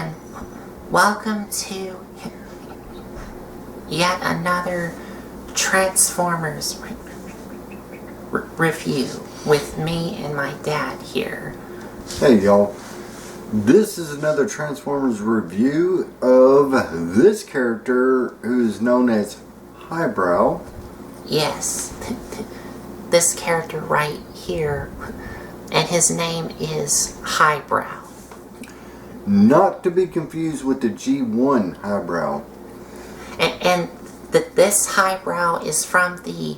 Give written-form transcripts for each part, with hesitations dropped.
and welcome to yet another Transformers review with me and my dad here. Hey y'all, this is another Transformers review of this character who's known as Highbrow. Yes, this character right here, and his name is Highbrow. Not to be confused with the G1 Highbrow. And this Highbrow is from the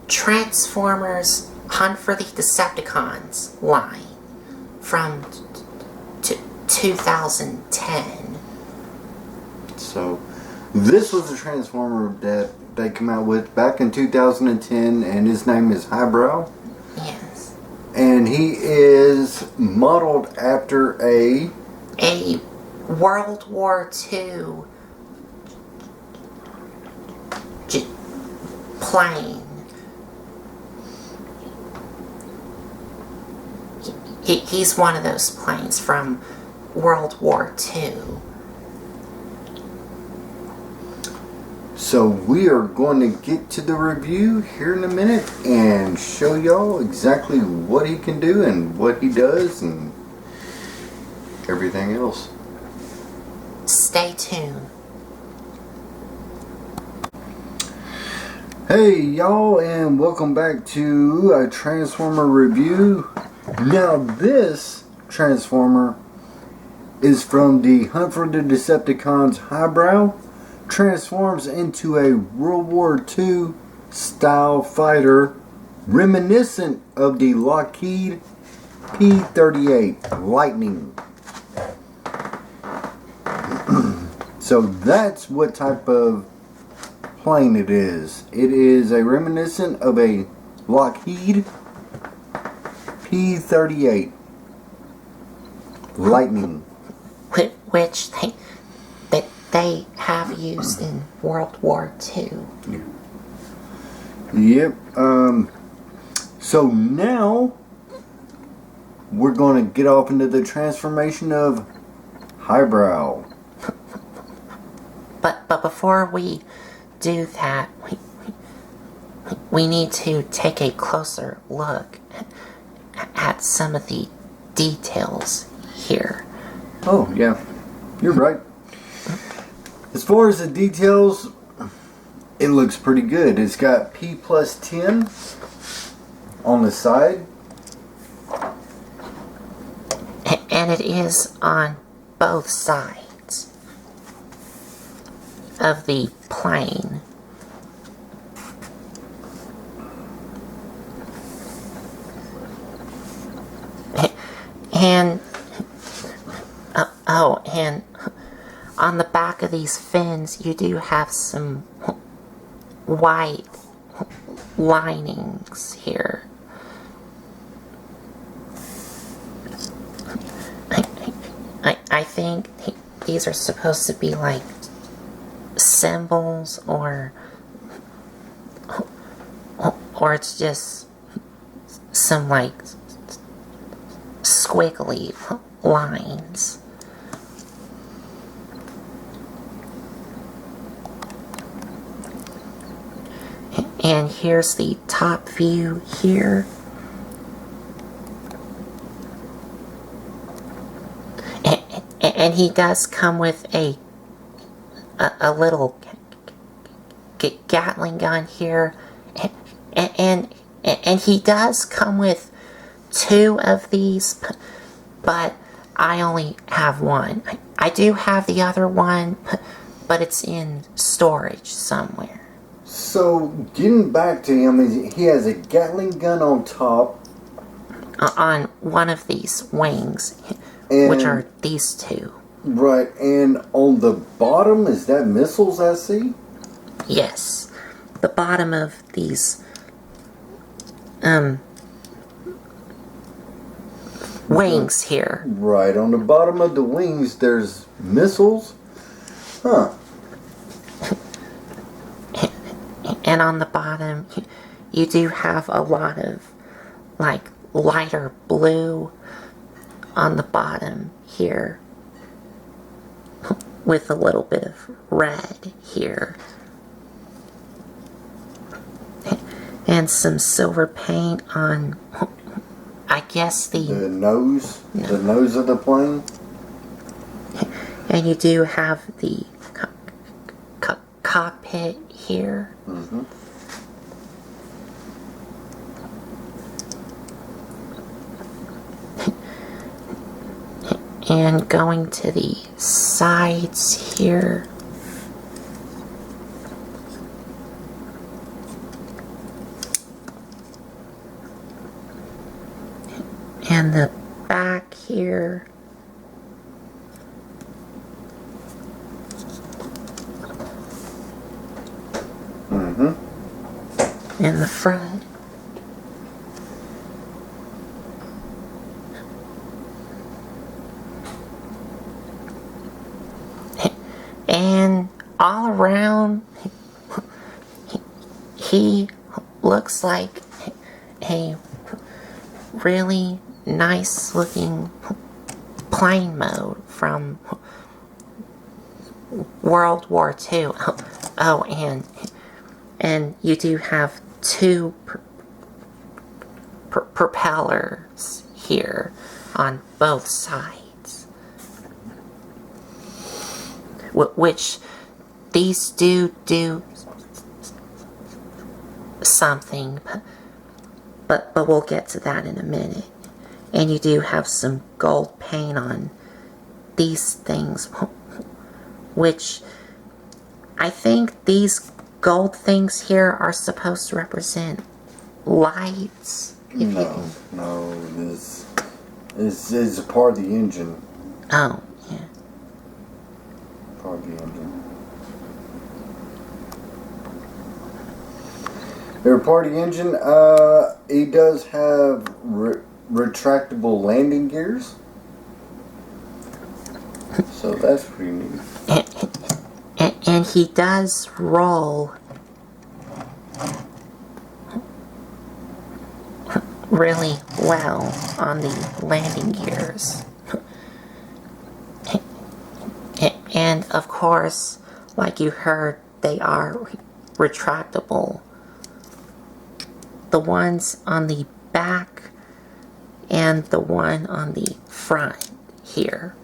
Transformers Hunt for the Decepticons line from 2010. So, this was a Transformer that they came out with back in 2010, and his name is Highbrow. Yes. And he is modeled after a World War II plane. He's one of those planes from World War II. So we are going to get to the review here in a minute and show y'all exactly what he can do and what he does and everything else. Stay tuned. Hey y'all, and welcome back to a Transformer review. Now this Transformer is from the Hunt for the Decepticons Highbrow. Transforms into a World War II style fighter reminiscent of the Lockheed P-38 Lightning. So that's what type of plane it is. It is a reminiscent of a Lockheed P-38 Lightning, Which they have used in World War II. Yep. So now we're going to get off into the transformation of Highbrow. But before we do that, we need to take a closer look at some of the details here. Oh, yeah. You're right. As far as the details, it looks pretty good. It's got P+10 on the side. And it is on both sides of the plane. And and on the back of these fins, you do have some white linings here. I think these are supposed to be like symbols, or it's just some like squiggly lines. And here's the top view here. And he does come with a little Gatling gun here. And he does come with two of these, but I only have one. I do have the other one, but it's in storage somewhere. So, getting back to him, he has a Gatling gun on top. On one of these wings, which are these two. Right, and on the bottom, is that missiles I see? Yes. The bottom of these wings here. Right, on the bottom of the wings, there's missiles. Huh. And on the bottom, you do have a lot of, like, lighter blue on the bottom here. with a little bit of red here. And some silver paint on, I guess the nose of the plane. And you do have the cockpit here. Mm-hmm. And going to the sides here. And the back here. Mm-hmm. In the front. And all around, he looks like a really nice looking plane mode from World War II. Oh, and you do have two propellers here on both sides, which these do something, but we'll get to that in a minute. And you do have some gold paint on these things, which I think these gold things here are supposed to represent lights. No, this is a part of the engine. Oh, yeah. Part of the engine. They're part of the engine. It does have retractable landing gears. So that's pretty neat. And he does roll really well on the landing gears. And of course, like you heard, they are retractable. The ones on the back and the one on the front here.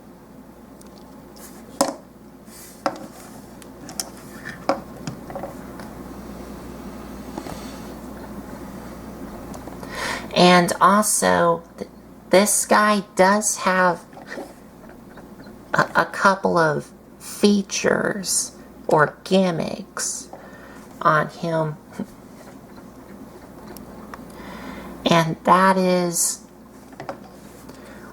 And also, this guy does have a couple of features or gimmicks on him. And that is,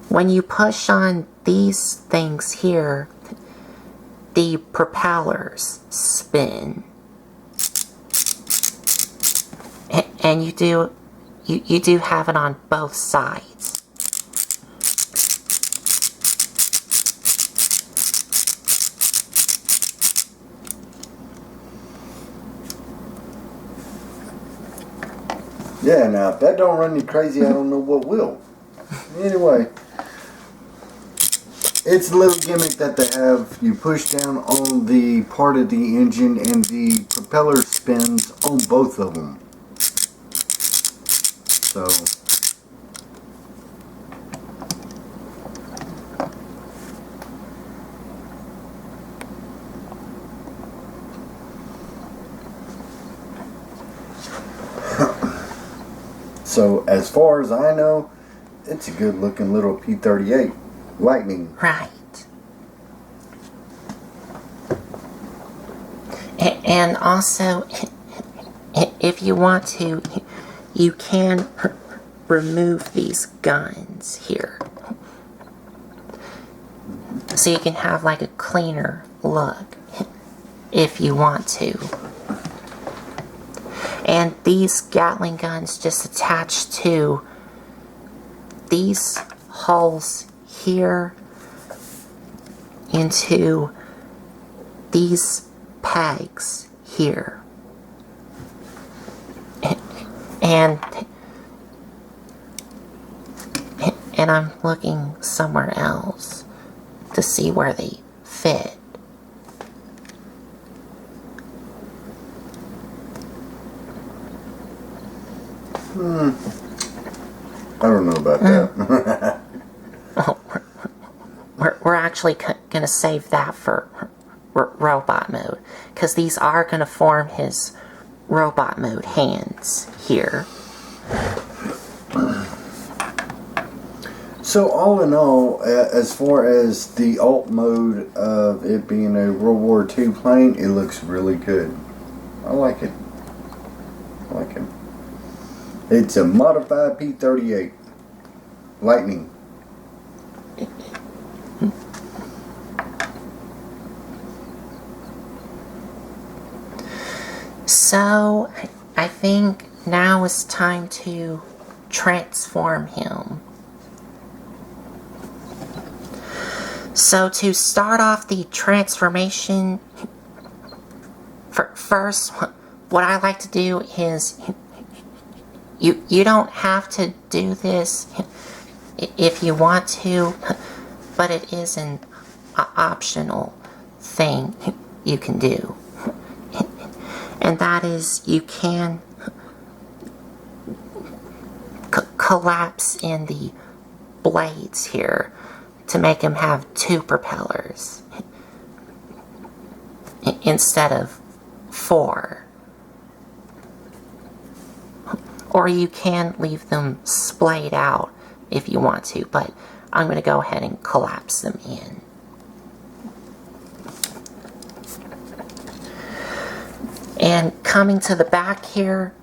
when you push on these things here, the propellers spin. And you do have it on both sides. Yeah, now if that don't run you crazy, I don't know what will. Anyway, it's a little gimmick that they have. You push down on the part of the engine and the propeller spins on both of them. So So as far as I know, it's a good looking little P-38 Lightning. Right. And also, if you want to, you can remove these guns here. So you can have like a cleaner look if you want to. And these Gatling guns just attach to these holes here into these pegs here. And I'm looking somewhere else to see where they fit. don't know about that. We're actually gonna save that for robot mode, because these are gonna form his robot mode hands here. So all in all, as far as the alt mode of it being a World War II plane, it looks really good. I like it. I like it. It's a modified P-38 Lightning. So, I think now is time to transform him. So to start off the transformation, first, what I like to do is, you don't have to do this if you want to, but it is an optional thing you can do. And that is, you can collapse in the blades here to make him have 2 propellers instead of 4. Or you can leave them splayed out if you want to, but I'm going to go ahead and collapse them in. And coming to the back here,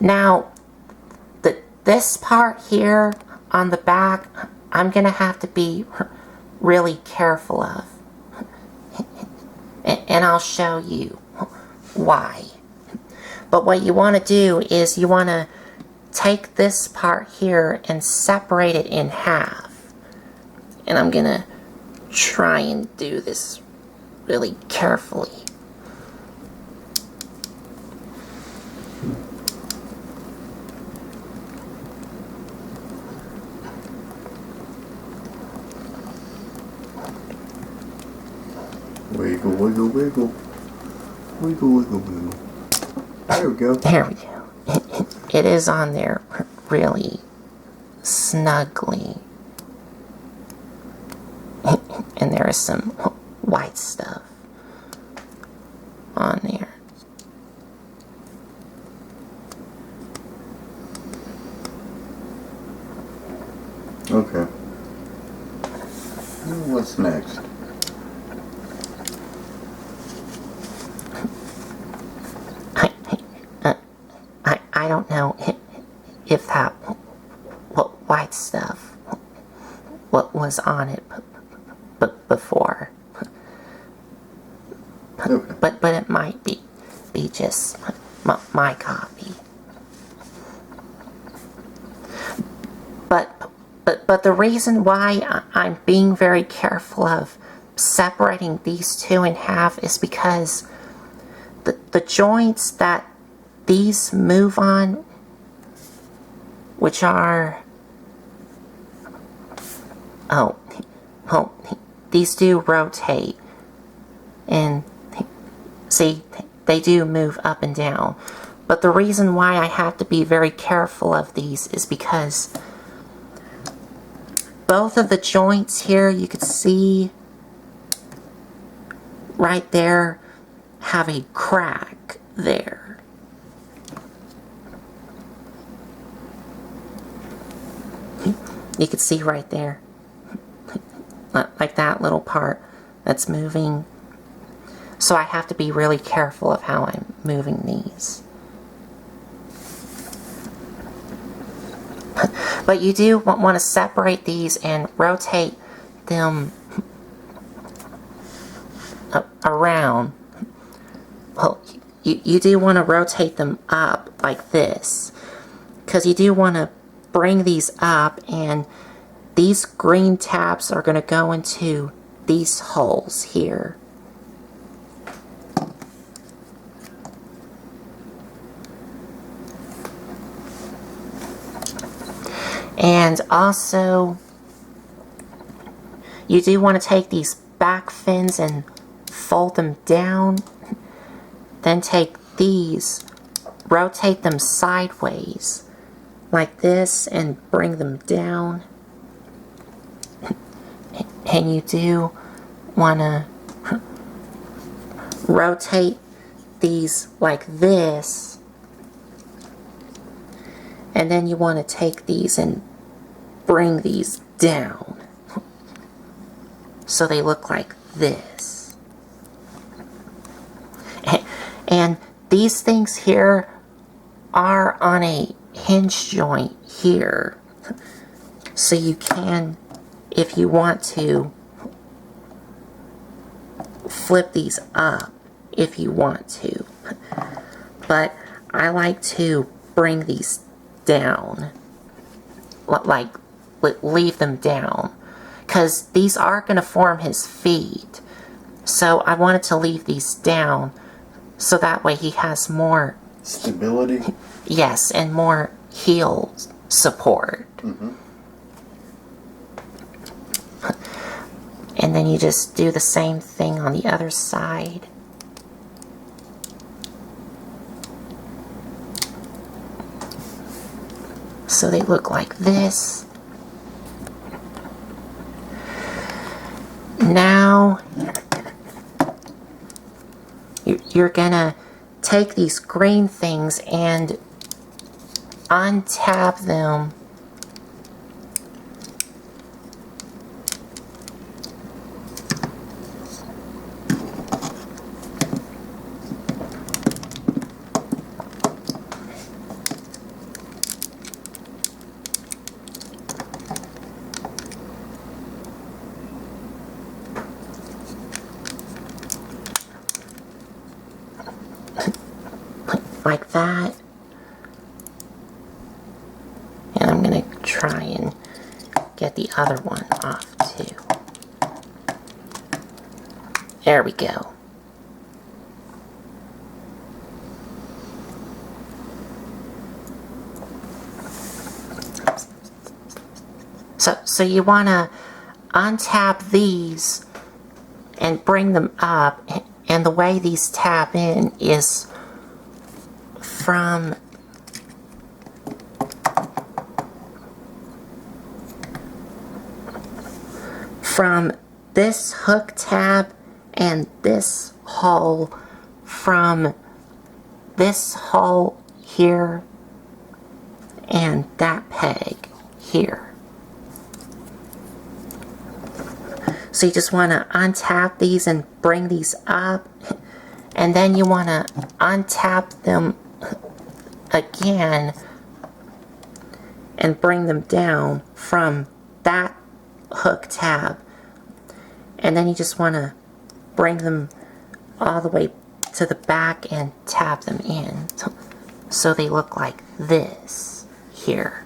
now this part here on the back, I'm going to have to be really careful of. And I'll show you why. But what you want to do is you want to take this part here and separate it in half. And I'm going to try and do this really carefully. Wiggle, wiggle, wiggle. Wiggle, wiggle, wiggle. There we go. There we go. It is on there really snugly. And there is some white stuff on there. Okay. What's next? I don't know if that white stuff what was on it before, Okay. but it might be just my copy. But the reason why I'm being very careful of separating these 2 in half is because the joints that these move on, which are, these do rotate, and see, they do move up and down. But the reason why I have to be very careful of these is because both of the joints here, you can see right there, have a crack there. You can see right there, like that little part that's moving. So I have to be really careful of how I'm moving these. But you do want to separate these and rotate them around. Well, you do want to rotate them up like this, because you do want to bring these up, and these green tabs are going to go into these holes here. And also, you do want to take these back fins and fold them down. Then take these, rotate them sideways, like this and bring them down. And you do want to rotate these like this. And then you want to take these and bring these down so they look like this. And these things here are on a hinge joint here. So you can, if you want to, flip these up if you want to. But I like to bring these down. Like, leave them down. Because these are going to form his feet. So I wanted to leave these down so that way he has more stability. Yes, and more heel support. Mm-hmm. And then you just do the same thing on the other side. So they look like this. Now, you're gonna take these green things and untap them like that. And I'm going to try and get the other one off too. There we go. So you want to untap these and bring them up, and the way these tap in is from this hook tab and this hole, from this hole here and that peg here. So you just want to untap these and bring these up, and then you want to untap them again and bring them down from that hook tab, and then you just want to bring them all the way to the back and tap them in so they look like this here.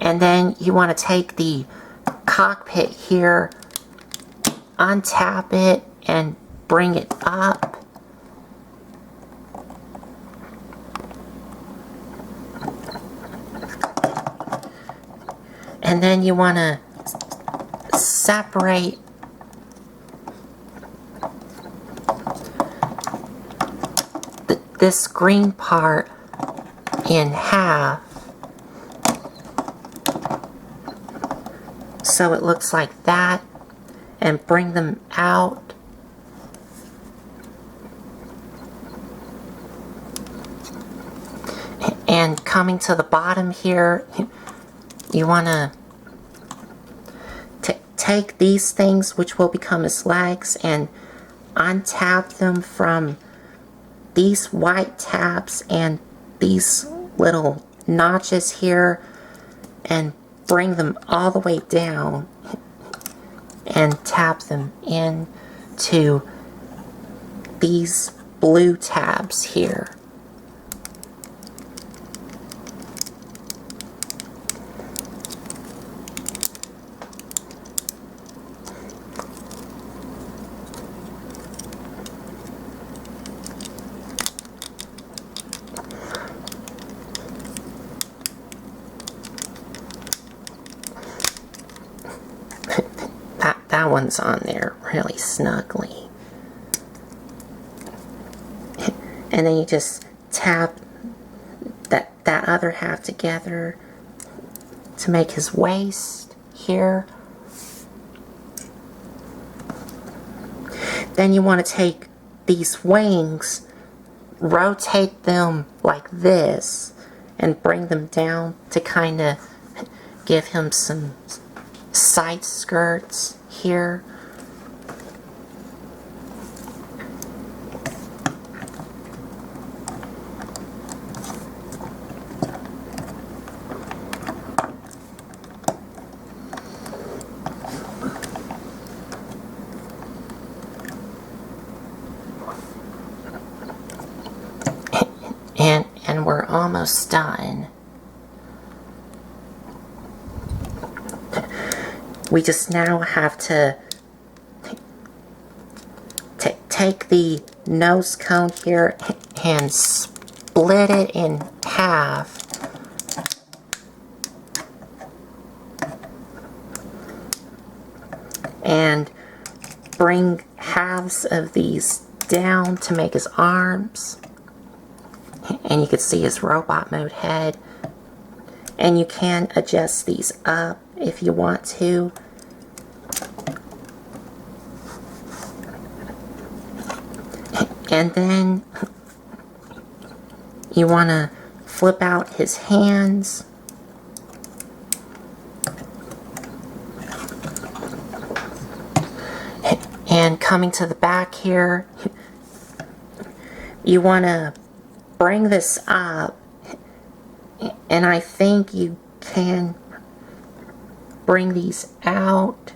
And then you want to take the cockpit here, untap it, and bring it up. And then you want to separate this green part in half, so it looks like that, and bring them out. And coming to the bottom here, you want to take these things, which will become his legs, and untap them from these white tabs and these little notches here, and bring them all the way down and tap them into these blue tabs here. that one's on there really snugly. And then you just tap that other half together to make his waist here. Then you want to take these wings, rotate them like this, and bring them down to kind of give him some side skirts here. And we're almost done. We just now have to take the nose cone here and split it in half. And bring halves of these down to make his arms. And you can see his robot mode head. And you can adjust these up if you want to. And then you want to flip out his hands. And coming to the back here, you want to bring this up, and I think you can bring these out.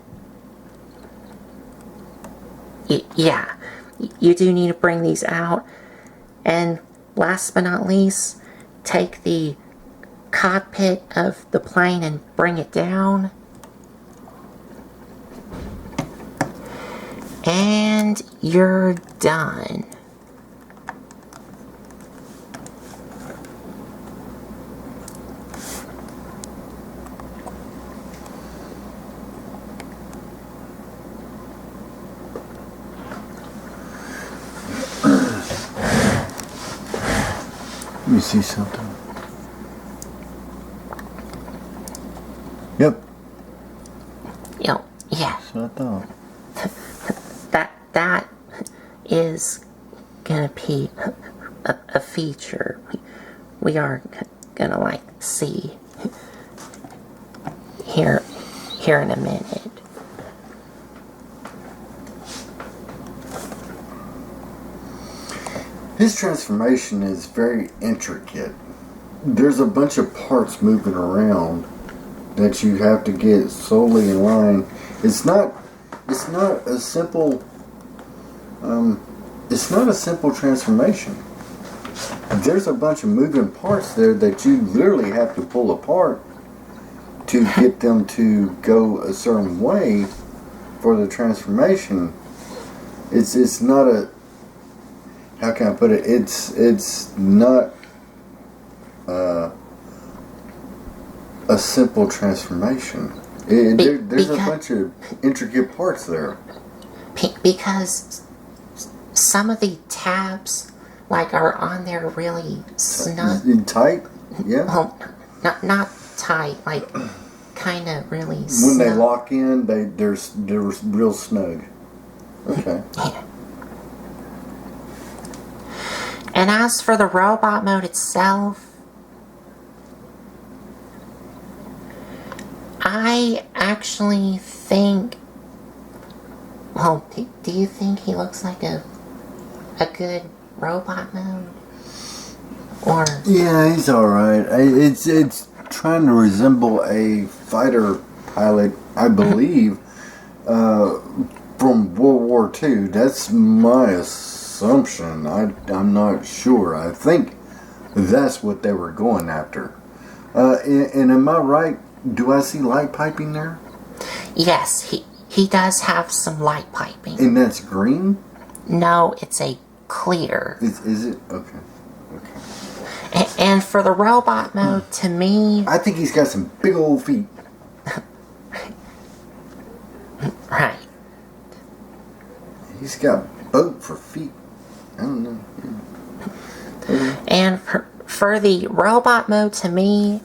Yeah, you do need to bring these out. And last but not least, take the cockpit of the plane and bring it down. And you're done. Let me see something. Yep. Yeah. That's what I thought. That is gonna be a feature we are gonna like see here in a minute. His transformation is very intricate. There's a bunch of parts moving around that you have to get solely in line. It's not a simple transformation. There's a bunch of moving parts there that you literally have to pull apart to get them to go a certain way for the transformation. It's not a, how can I put it? It's not a simple transformation. There's a bunch of intricate parts there. Because some of the tabs, like, are on there really snug. Tight? Yeah. Well, not tight, like, kind of really When snug. they lock in, they're real snug. Okay. Yeah. And as for the robot mode itself, I actually think, well, do you think he looks like a good robot mode? Or Yeah, he's alright. It's trying to resemble a fighter pilot, I believe, from World War II. That's my assumption. I'm not sure. I think that's what they were going after. And am I right? Do I see light piping there? yes, he does have some light piping. And that's green? No, it's a clear. Is it? Okay. And for the robot mode, to me, I think he's got some big old feet. right. He's got boat for feet. I don't know. Yeah. And for the robot mode, to me,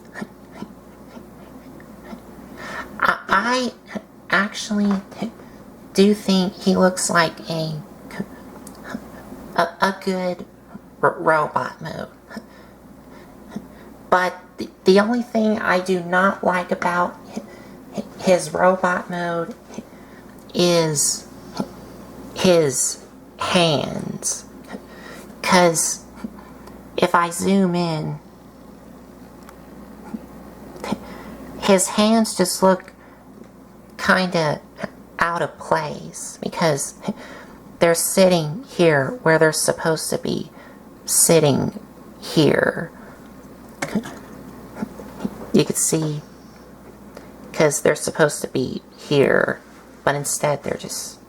I actually do think he looks like a good robot mode. But the only thing I do not like about his robot mode is his hands. Because if I zoom in, his hands just look kind of out of place because they're sitting here where they're supposed to be sitting here. You can see, because they're supposed to be here, but instead they're just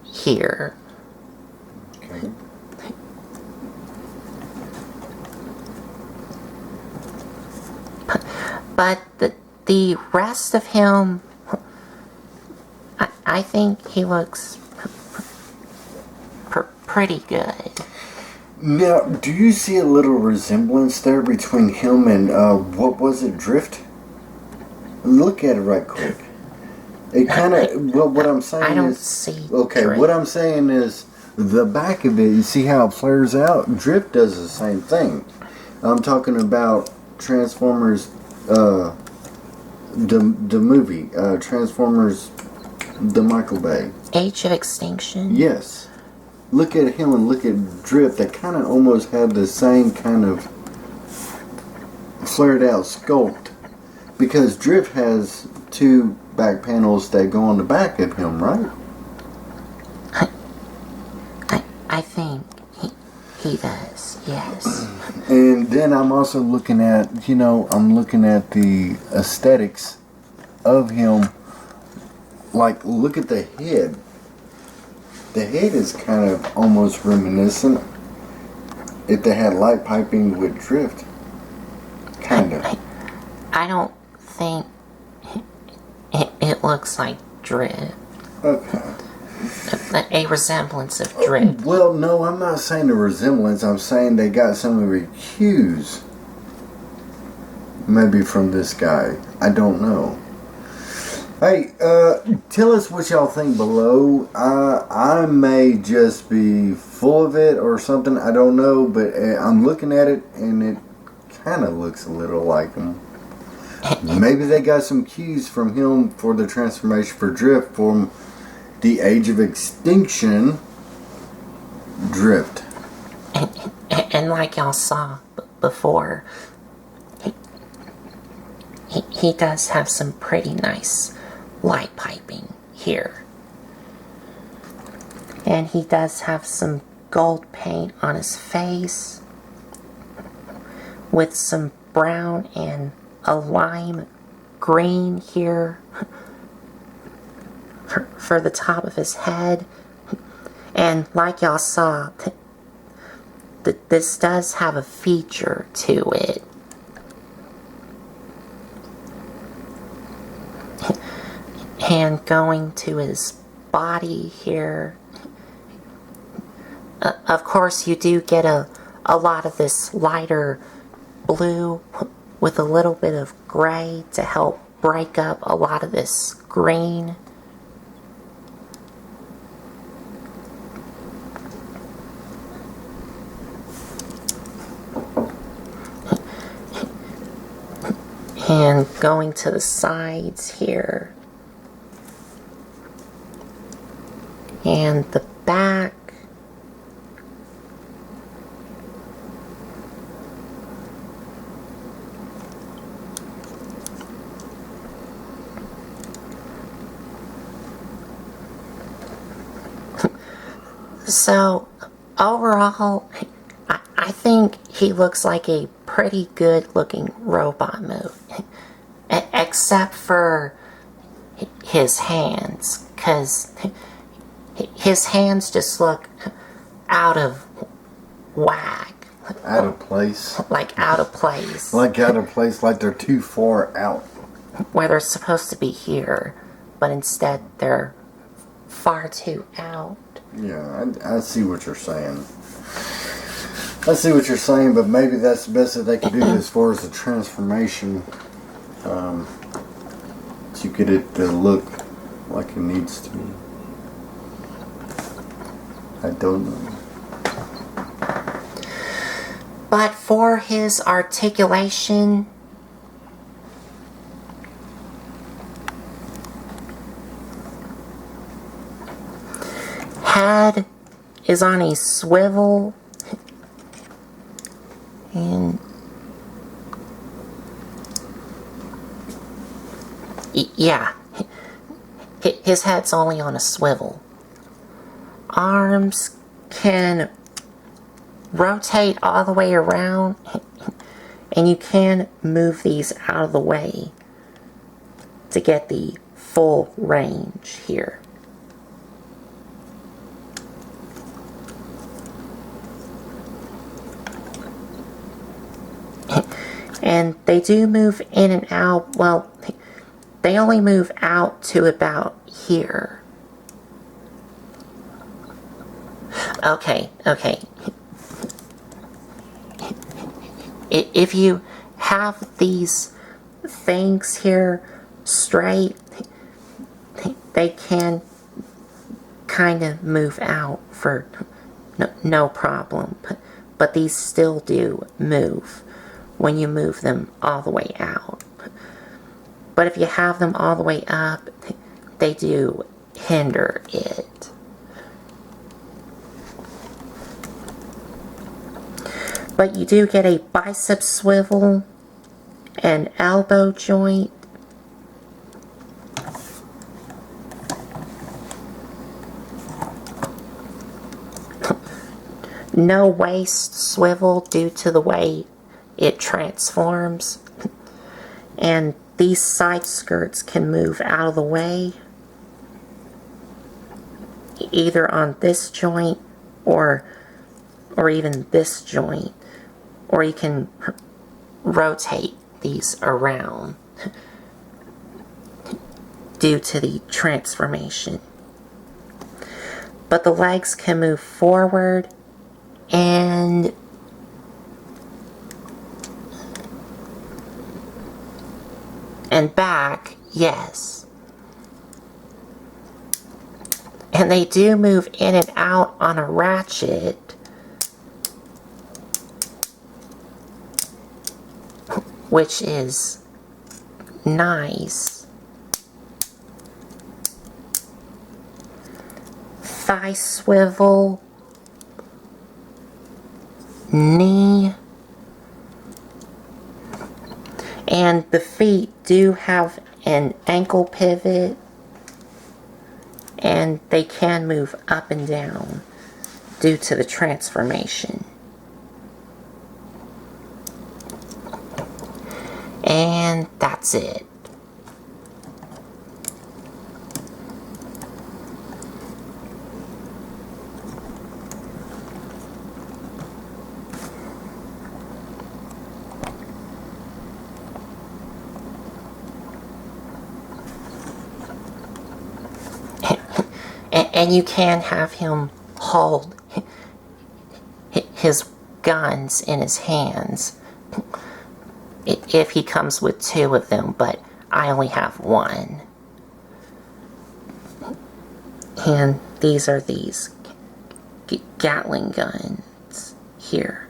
here. Okay. But the rest of him, I think he looks pretty good. Now, do you see a little resemblance there between him and, what was it, Drift? Look at it right quick. It kind of, well, what I'm saying is... I don't see Okay, Drift. what I'm saying is, the back of it, you see how it flares out? Drift does the same thing. I'm talking about Transformers, the movie, Transformers, the Michael Bay. Age of Extinction? Yes. Look at him and look at Drift. They kind of almost have the same kind of flared out sculpt. Because Drift has two back panels that go on the back of him, right? I think he does, yes. And then I'm also looking at, I'm looking at the aesthetics of him. Like, look at the head. The head is kind of almost reminiscent if they had light piping with Drift. Kind of. I don't think it looks like Drift. Okay. A resemblance of Drift. Well, no, I'm not saying a resemblance. I'm saying they got some of the cues. Maybe from this guy. I don't know. Hey, tell us what y'all think below. I may just be full of it or something. I don't know, but I'm looking at it and it kind of looks a little like him. Maybe they got some cues from him for the transformation for Drift from the Age of Extinction Drift. And like y'all saw before, he does have some pretty nice light piping here. And he does have some gold paint on his face with some brown and a lime green here for the top of his head. And like y'all saw, this does have a feature to it. And going to his body here, of course you do get a lot of this lighter blue with a little bit of gray to help break up a lot of this green. And going to the sides here. And the back. So, overall, I think he looks like a pretty good looking robot mode. Except for his hands, because his hands just look out of whack. Out of place. Like out of place. Like out of place, like they're too far out. Where they're supposed to be here, but instead they're far too out. Yeah, I see what you're saying. I see what you're saying, but maybe that's the best that they could do as far as the transformation. To get it to look like it needs to be. I don't know. But for his articulation, head is on a swivel, and yeah, his head's only on a swivel. Arms can rotate all the way around, and you can move these out of the way to get the full range here. And they do move in and out. Well, they only move out to about here. Okay. If you have these things here straight, they can kind of move out for no problem. But these still do move when you move them all the way out. But if you have them all the way up, they do hinder it. But you do get a bicep swivel, an elbow joint, no waist swivel due to the way it transforms, and these side skirts can move out of the way either on this joint or even this joint, or you can rotate these around due to the transformation. But the legs can move forward and back, yes. And they do move in and out on a ratchet, which is nice. Thigh swivel, knee, and the feet do have an ankle pivot, and they can move up and down due to the transformation. And that's it. And you can have him hold his guns in his hands if he comes with 2 of them, but I only have 1. And these are these Gatling guns here.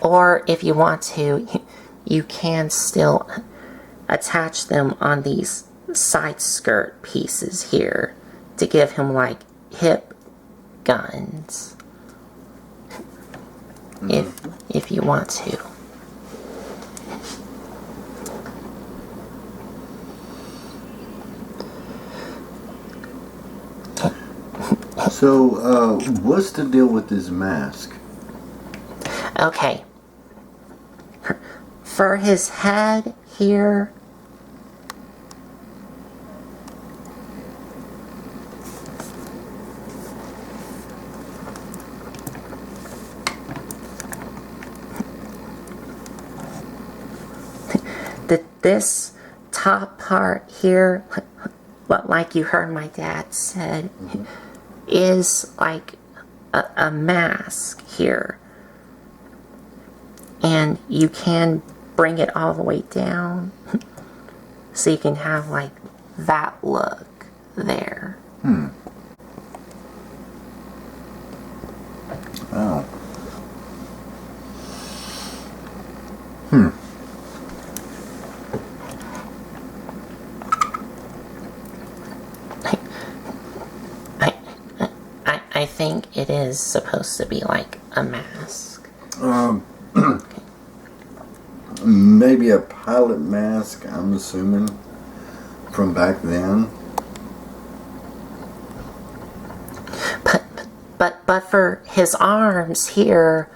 Or if you want to, you can still attach them on these side skirt pieces here to give him like hip guns. If you want to. So, what's the deal with this mask? Okay. For his head here, this top part here, what like you heard my dad said, is like a mask here. And you can bring it all the way down so you can have like that look there. Oh. I think it is supposed to be like a mask. Maybe a pilot mask, I'm assuming, from back then. But for his arms here,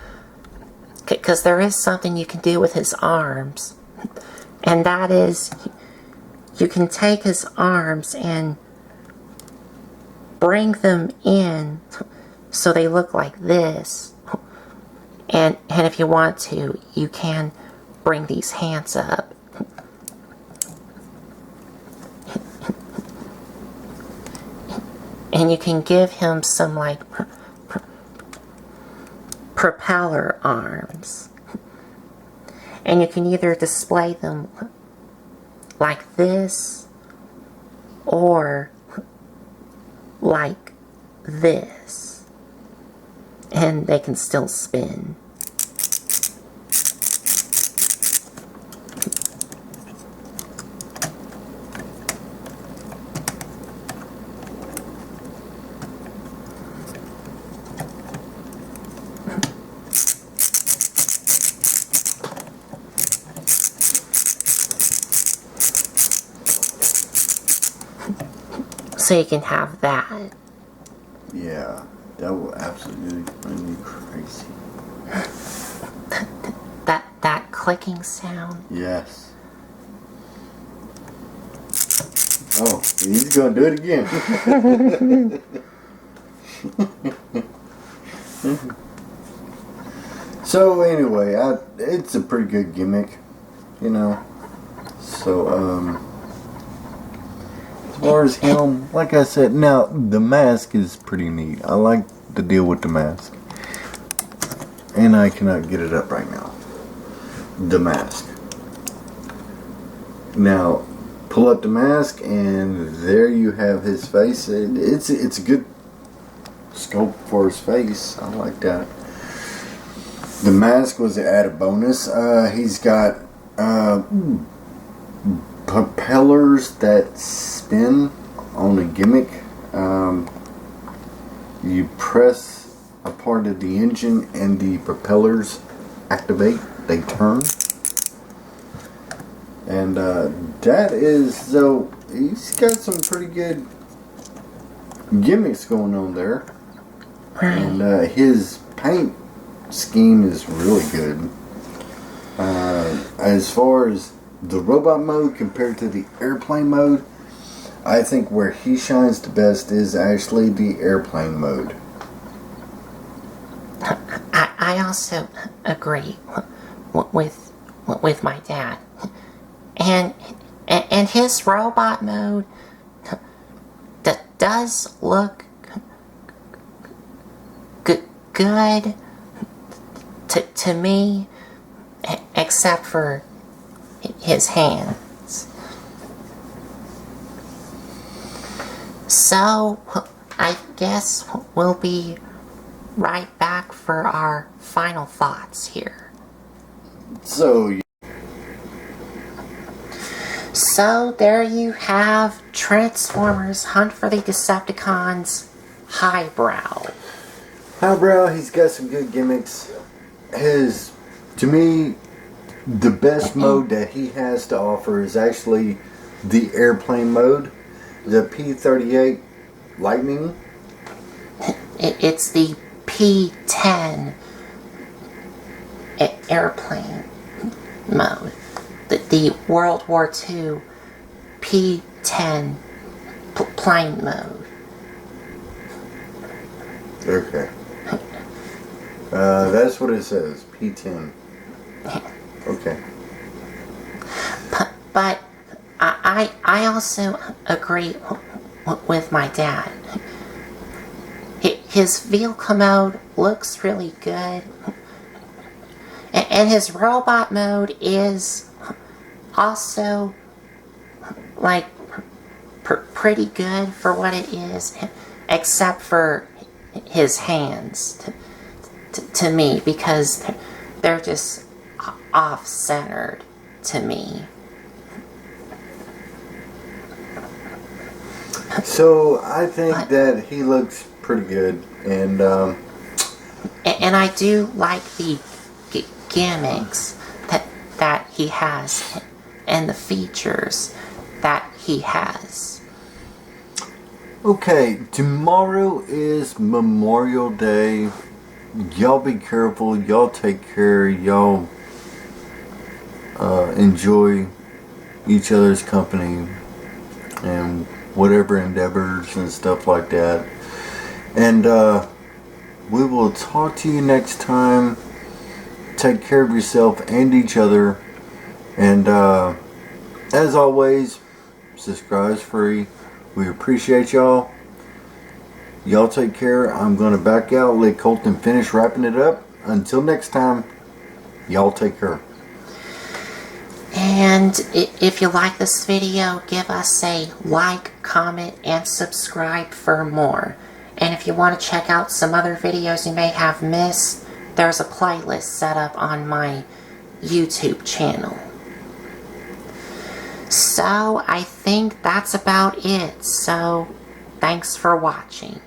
because there is something you can do with his arms, and that is you can take his arms and bring them in so they look like this, and if you want to, you can bring these hands up. And you can give him some like propeller arms. And you can either display them like this or like this. And they can still spin. So you can have that. Yeah, that will absolutely make me crazy. That clicking sound. Yes. Oh, he's gonna do it again. So anyway, it's a pretty good gimmick, you know. So as far as him, like I said, now the mask is pretty neat. I like the deal with the mask, and I cannot get it up right now. The mask. Now, pull up the mask, and there you have his face. It's a good scope for his face. I like that. The mask was an added bonus. He's got propellers that spin on a gimmick. You press a part of the engine, and the propellers activate. They turn. And that is, so he's got some pretty good gimmicks going on there. And his paint scheme is really good. As far as the robot mode compared to the airplane mode, I think where he shines the best is actually the airplane mode. I also agree with my dad, and his robot mode does look good to me, except for his hands. So I guess we'll be right back for our final thoughts here. So there you have Transformers Hunt for the Decepticons Highbrow. Highbrow, he's got some good gimmicks. To me, the best mode that he has to offer is actually the airplane mode, the P-38 Lightning. It's the P-10 airplane mode. The World War II P-10 plane mode. Okay. That's what it says, P-10. Okay. But I also agree with my dad. His vehicle mode looks really good. And his robot mode is also, like, pretty good for what it is. Except for his hands, to me, because they're just off-centered to me. So I think that he looks pretty good, and I do like the gimmicks that he has and the features that he has. okay, tomorrow is Memorial Day. Y'all be careful. Y'all take care. Y'all enjoy each other's company and whatever endeavors and stuff like that. And we will talk to you next time. Take care of yourself and each other. And as always, subscribe's free. We appreciate y'all. Y'all take care. I'm going to back out, let Colton finish wrapping it up. Until next time, y'all take care. And if you like this video, give us a like, comment, and subscribe for more. And if you want to check out some other videos you may have missed, there's a playlist set up on my YouTube channel. So I think that's about it. So thanks for watching.